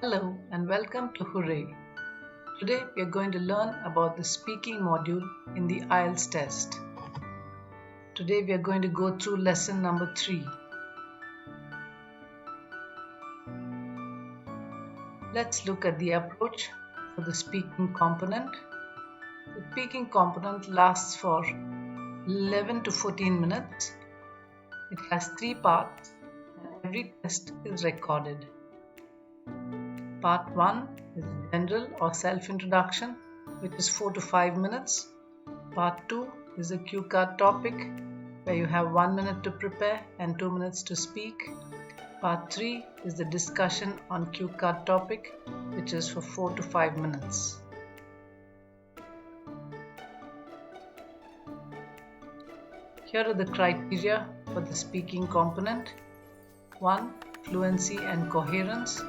Hello and welcome to Hooray! Today we are going to learn about the speaking module in the IELTS test. Today we are going to go through lesson number 3. Let's look at the approach for the speaking component. The speaking component lasts for 11 to 14 minutes. It has 3 parts and every test is recorded. Part 1 is general or self-introduction, which is 4 to 5 minutes. Part 2 is a cue card topic, where you have 1 minute to prepare and 2 minutes to speak. Part 3 is the discussion on cue card topic, which is for 4 to 5 minutes. Here are the criteria for the speaking component. 1. Fluency and coherence.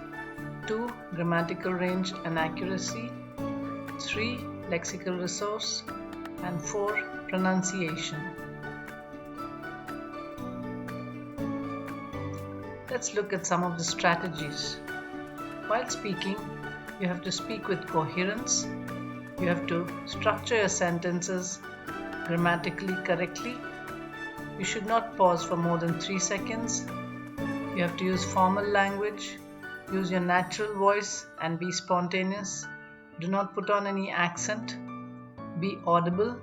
2. Grammatical range and accuracy. 3. Lexical resource. And 4. Pronunciation. Let's look at some of the strategies. While speaking, you have to speak with coherence. You have to structure your sentences grammatically correctly. You should not pause for more than 3 seconds. You have to use formal language. Use your natural voice and be spontaneous. Do not put on any accent. Be audible.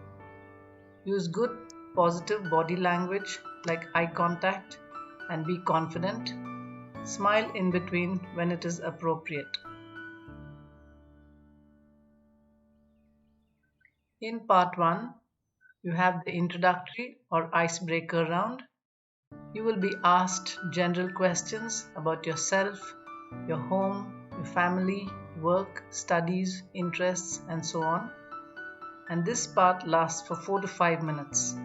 Use good positive body language like eye contact and be confident. Smile in between when it is appropriate. In part 1, you have the introductory or icebreaker round. You will be asked general questions about yourself, your home, your family, work, studies, interests, and so on. And this part lasts for 4 to 5 minutes.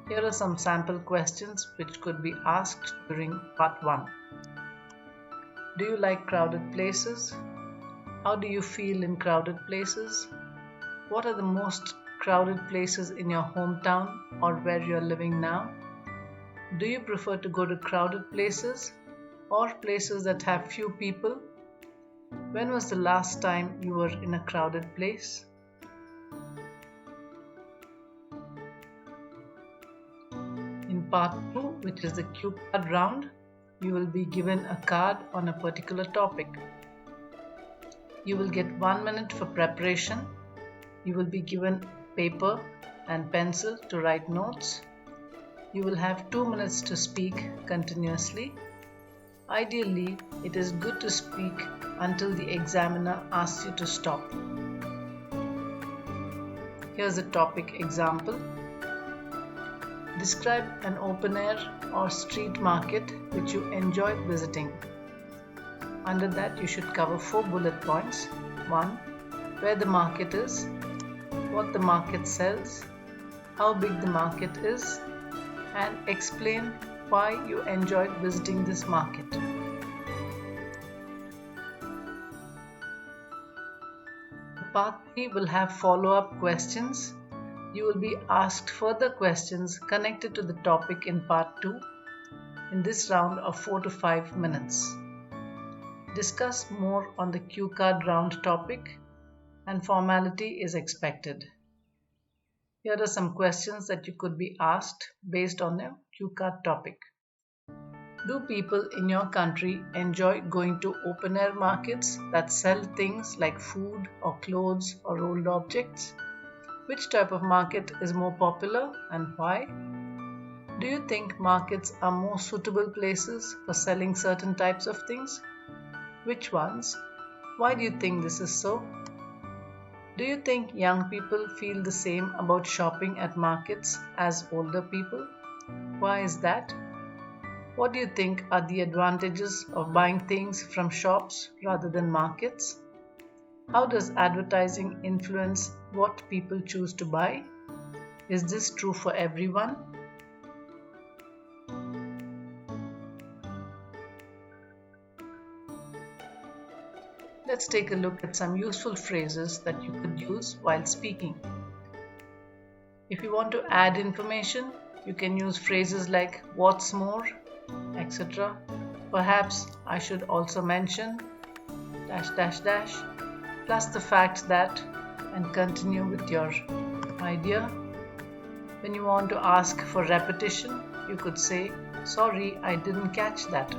Here are some sample questions which could be asked during part 1. Do you like crowded places? How do you feel in crowded places? What are the most crowded places in your hometown or where you are living now? Do you prefer to go to crowded places or places that have few people? When was the last time you were in a crowded place? In part 2, which is the cue card round, you will be given a card on a particular topic. You will get 1 minute for preparation. You will be given paper and pencil to write notes. You will have 2 minutes to speak continuously. Ideally, it is good to speak until the examiner asks you to stop. Here's a topic example. Describe an open air or street market which you enjoyed visiting. Under that, you should cover 4 bullet points. 1. Where the market is, what the market sells, how big the market is, and explain why you enjoyed visiting this market. Part 3 will have follow-up questions. You will be asked further questions connected to the topic in part 2 in this round of 4 to 5 minutes. Discuss more on the cue card round topic and formality is expected. Here are some questions that you could be asked based on the cue card topic. Do people in your country enjoy going to open-air markets that sell things like food or clothes or old objects? Which type of market is more popular and why? Do you think markets are more suitable places for selling certain types of things? Which ones? Why do you think this is so? Do you think young people feel the same about shopping at markets as older people? Why is that? What do you think are the advantages of buying things from shops rather than markets? How does advertising influence what people choose to buy? Is this true for everyone? Let's take a look at some useful phrases that you could use while speaking. If you want to add information, you can use phrases like what's more, etc. Perhaps I should also mention dash dash dash plus the fact that and continue with your idea. When you want to ask for repetition, you could say, sorry, I didn't catch that.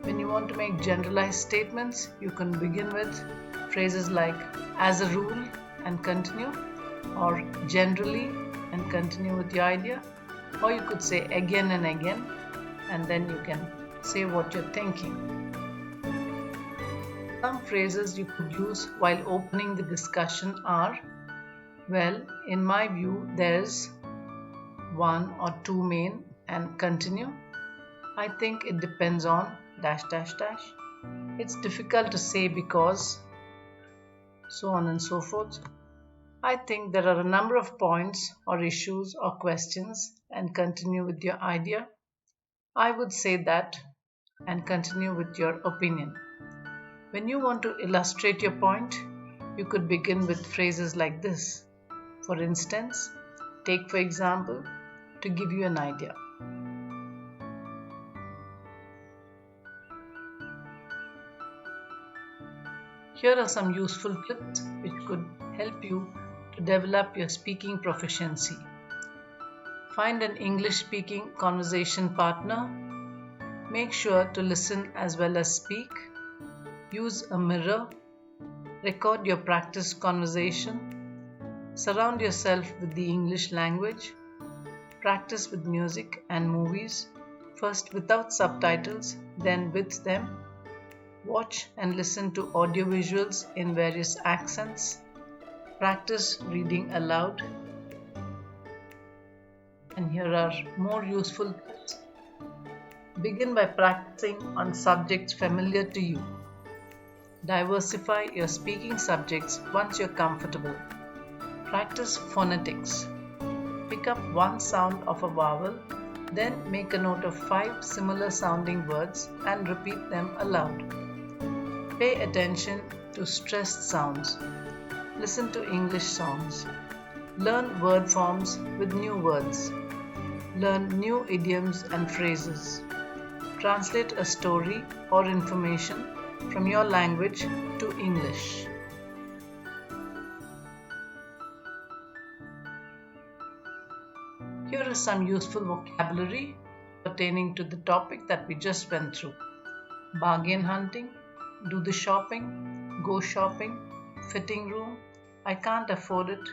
When you want to make generalized statements, you can begin with phrases like as a rule and continue, or generally and continue with your idea, or you could say again and again, and then you can say what you're thinking. Some phrases you could use while opening the discussion are, well, in my view, there's one or two main and continue. I think it depends on dash dash dash. It's difficult to say because, so on and so forth. I think there are a number of points or issues or questions and continue with your idea. I would say that and continue with your opinion. When you want to illustrate your point, you could begin with phrases like this. For instance, take for example, to give you an idea. Here are some useful tips which could help you to develop your speaking proficiency. Find an English-speaking conversation partner. Make sure to listen as well as speak. Use a mirror. Record your practice conversation. Surround yourself with the English language. Practice with music and movies, first without subtitles, then with them. Watch and listen to audiovisuals in various accents. Practice reading aloud. And here are more useful tips. Begin by practicing on subjects familiar to you. Diversify your speaking subjects once you're comfortable. Practice phonetics. Pick up one sound of a vowel, then make a note of 5 similar sounding words and repeat them aloud. Pay attention to stressed sounds. Listen to English songs. Learn word forms with new words. Learn new idioms and phrases. Translate a story or information from your language to English. Here is some useful vocabulary pertaining to the topic that we just went through. Bargain hunting, do the shopping, go shopping, fitting room, I can't afford it,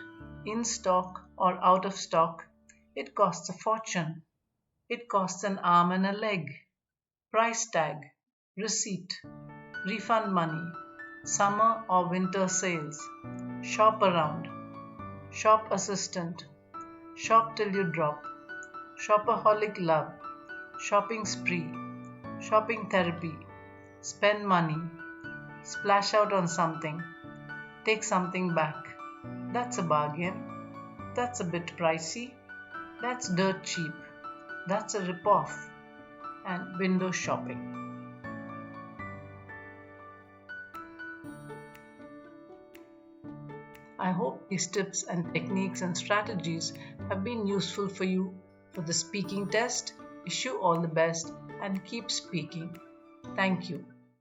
in stock or out of stock, it costs a fortune, it costs an arm and a leg, price tag, receipt, refund money, summer or winter sales, shop around, shop assistant, shop till you drop, shopaholic love, shopping spree, shopping therapy, spend money, splash out on something, take something back. That's a bargain. That's a bit pricey. That's dirt cheap. That's a rip-off. And window shopping. I hope these tips and techniques and strategies have been useful for you for the speaking test. Wish you all the best and keep speaking. Thank you.